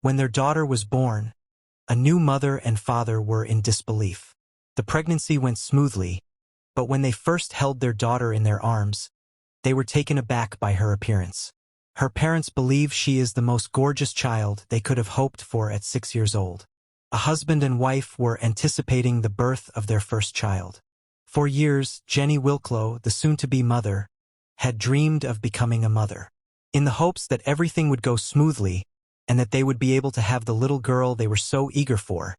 When their daughter was born, a new mother and father were in disbelief. The pregnancy went smoothly, but when they first held their daughter in their arms, they were taken aback by her appearance. Her parents believe she is the most gorgeous child they could have hoped for at 6 years old. A husband and wife were anticipating the birth of their first child. For years, Jenny Wilklow, the soon-to-be mother, had dreamed of becoming a mother. In the hopes that everything would go smoothly and that they would be able to have the little girl they were so eager for,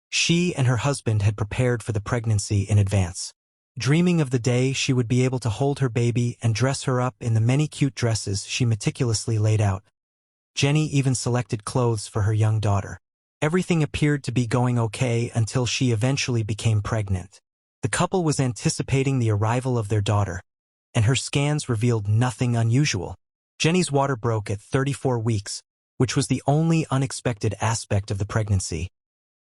she and her husband had prepared for the pregnancy in advance. Dreaming of the day she would be able to hold her baby and dress her up in the many cute dresses she meticulously laid out, Jenny even selected clothes for her young daughter. Everything appeared to be going okay until she eventually became pregnant. The couple was anticipating the arrival of their daughter, and her scans revealed nothing unusual. Jenny's water broke at 34 weeks, which was the only unexpected aspect of the pregnancy.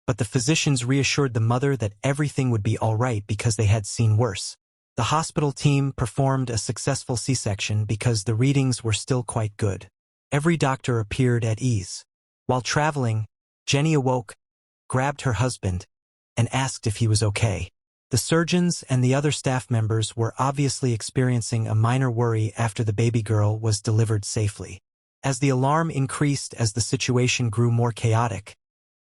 But the physicians reassured the mother that everything would be all right because they had seen worse. The hospital team performed a successful C-section because the readings were still quite good. Every doctor appeared at ease. While traveling, Jenny awoke, grabbed her husband, and asked if he was okay. The surgeons and the other staff members were obviously experiencing a minor worry after the baby girl was delivered safely. As the alarm increased as the situation grew more chaotic,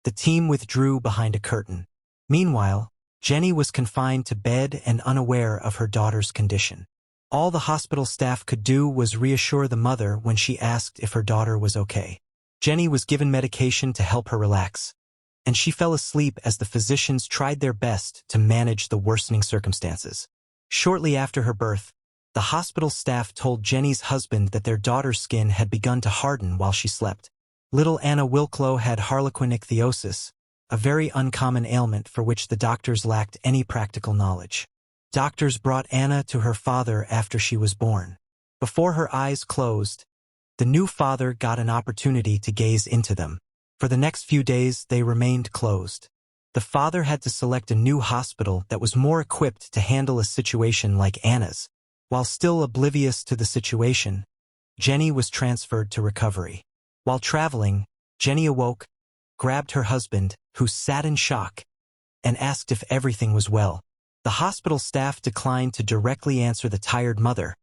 the team withdrew behind a curtain. Meanwhile, Jenny was confined to bed and unaware of her daughter's condition. All the hospital staff could do was reassure the mother when she asked if her daughter was okay. Jenny was given medication to help her relax, and she fell asleep as the physicians tried their best to manage the worsening circumstances. Shortly after her birth, the hospital staff told Jenny's husband that their daughter's skin had begun to harden while she slept. Little Anna Wilklow had harlequin ichthyosis, a very uncommon ailment for which the doctors lacked any practical knowledge. Doctors brought Anna to her father after she was born. Before her eyes closed, the new father got an opportunity to gaze into them. For the next few days, they remained closed. The father had to select a new hospital that was more equipped to handle a situation like Anna's. While still oblivious to the situation, Jenny was transferred to recovery. While traveling, Jenny awoke, grabbed her husband, who sat in shock, and asked if everything was well. The hospital staff declined to directly answer the tired mother,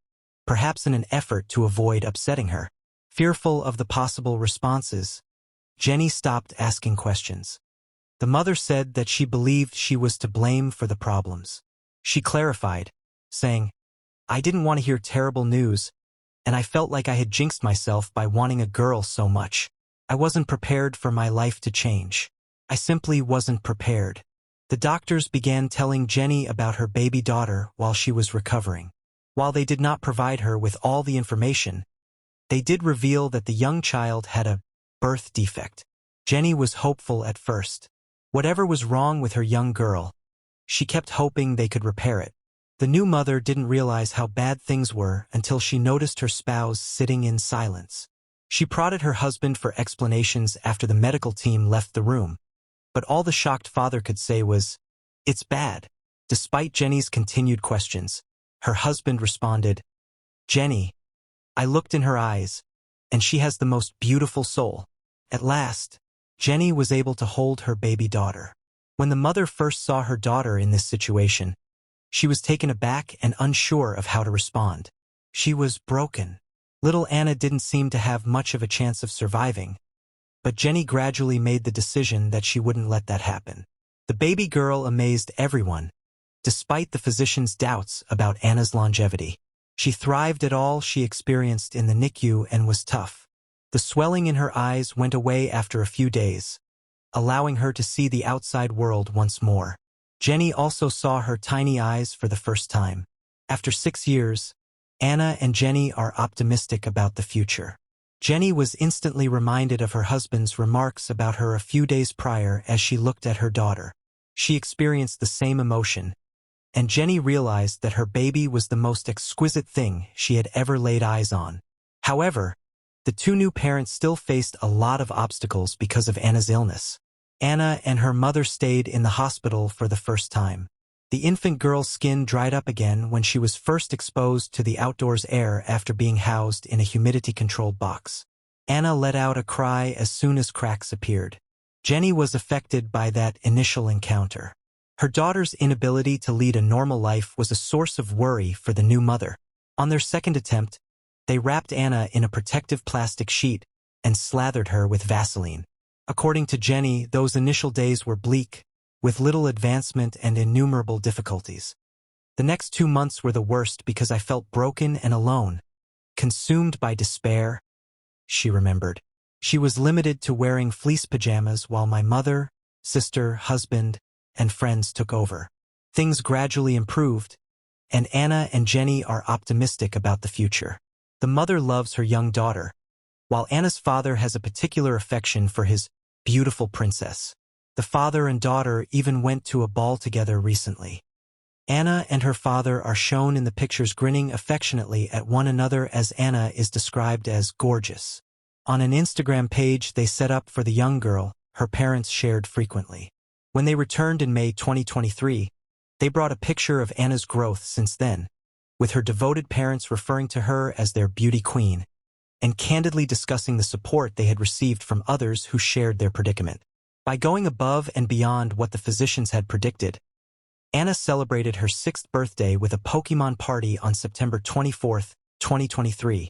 perhaps in an effort to avoid upsetting her. Fearful of the possible responses, Jenny stopped asking questions. The mother said that she believed she was to blame for the problems. She clarified, saying, "I didn't want to hear terrible news, and I felt like I had jinxed myself by wanting a girl so much. I wasn't prepared for my life to change. I simply wasn't prepared." The doctors began telling Jenny about her baby daughter while she was recovering. While they did not provide her with all the information, they did reveal that the young child had a birth defect. Jenny was hopeful at first. Whatever was wrong with her young girl, she kept hoping they could repair it. The new mother didn't realize how bad things were until she noticed her spouse sitting in silence. She prodded her husband for explanations after the medical team left the room, but all the shocked father could say was, "It's bad." Despite Jenny's continued questions, her husband responded, "Jenny, I looked in her eyes, and she has the most beautiful soul." At last, Jenny was able to hold her baby daughter. When the mother first saw her daughter in this situation, she was taken aback and unsure of how to respond. She was broken. Little Anna didn't seem to have much of a chance of surviving, but Jenny gradually made the decision that she wouldn't let that happen. The baby girl amazed everyone, despite the physician's doubts about Anna's longevity. She thrived at all she experienced in the NICU and was tough. The swelling in her eyes went away after a few days, allowing her to see the outside world once more. Jenny also saw her tiny eyes for the first time. After 6 years, Anna and Jenny are optimistic about the future. Jenny was instantly reminded of her husband's remarks about her a few days prior as she looked at her daughter. She experienced the same emotion, and Jenny realized that her baby was the most exquisite thing she had ever laid eyes on. However, the two new parents still faced a lot of obstacles because of Anna's illness. Anna and her mother stayed in the hospital for the first time. The infant girl's skin dried up again when she was first exposed to the outdoors air after being housed in a humidity-controlled box. Anna let out a cry as soon as cracks appeared. Jenny was affected by that initial encounter. Her daughter's inability to lead a normal life was a source of worry for the new mother. On their second attempt, they wrapped Anna in a protective plastic sheet and slathered her with Vaseline. According to Jenny, those initial days were bleak, with little advancement and innumerable difficulties. The next 2 months were the worst because I felt broken and alone, consumed by despair, she remembered. She was limited to wearing fleece pajamas while my mother, sister, husband, and friends took over. Things gradually improved, and Anna and Jenny are optimistic about the future. The mother loves her young daughter, while Anna's father has a particular affection for his beautiful princess. The father and daughter even went to a ball together recently. Anna and her father are shown in the pictures grinning affectionately at one another as Anna is described as gorgeous. On an Instagram page they set up for the young girl, her parents shared frequently. When they returned in May 2023, they brought a picture of Anna's growth since then, with her devoted parents referring to her as their beauty queen, and candidly discussing the support they had received from others who shared their predicament. By going above and beyond what the physicians had predicted, Anna celebrated her 6th birthday with a Pokemon party on September 24, 2023,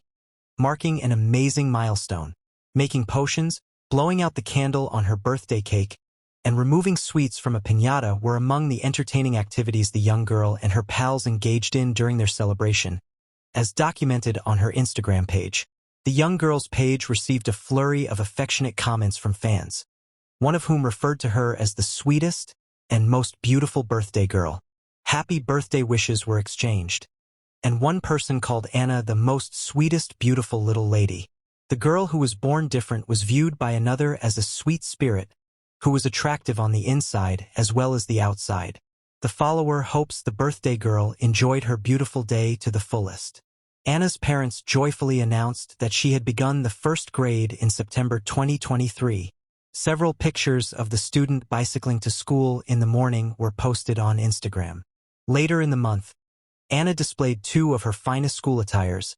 marking an amazing milestone. Making potions, blowing out the candle on her birthday cake, and removing sweets from a piñata were among the entertaining activities the young girl and her pals engaged in during their celebration, as documented on her Instagram page. The young girl's page received a flurry of affectionate comments from fans, one of whom referred to her as the sweetest and most beautiful birthday girl. Happy birthday wishes were exchanged, and one person called Anna the most sweetest beautiful little lady. The girl who was born different was viewed by another as a sweet spirit who was attractive on the inside as well as the outside. The follower hopes the birthday girl enjoyed her beautiful day to the fullest. Anna's parents joyfully announced that she had begun the 1st grade in September 2023. Several pictures of the student bicycling to school in the morning were posted on Instagram. Later in the month, Anna displayed 2 of her finest school attires,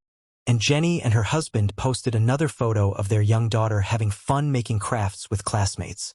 and Jenny and her husband posted another photo of their young daughter having fun making crafts with classmates.